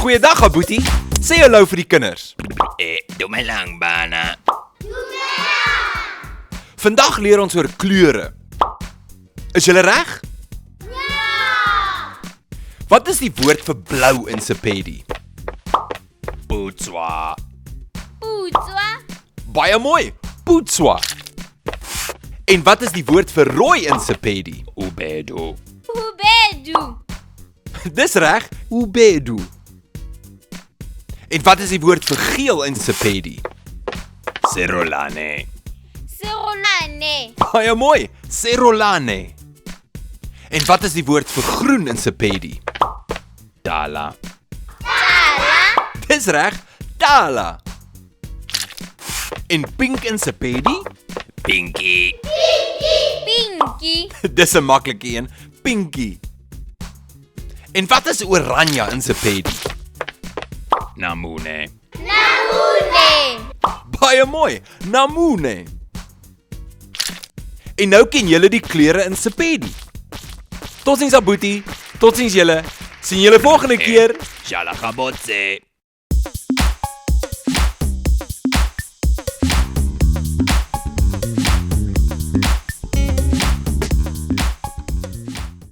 Goeiedag, Abuti. Sê hallo vir die kinders. Doe my lang, bana. Vandag leer ons oor kleure. Is julle reg? Ja! Wat is die woord vir blou in Sepedi? Putswa. Putswa. Baie mooi, putswa. En wat is die woord vir rooi in Sepedi? Ubedu. Ubedu. Dis reg, ubedu. En wat is die woord vir geel in Sepedi? Serolane. Serolane. Baie mooi, serolane. En wat is die woord vir groen in Sepedi? Dala. Tala. Dis reg, tala. En pink in Sepedi? Pinky. Pinky. Dis 'n maklike een, pinky. En wat is oranje in Sepedi? Namune. Namune. Baie mooi, namune. En nou ken julle die kleure in Sepedi. Totsiens Abuti, totsiens julle. Sien julle volgende keer. Shalakabotse.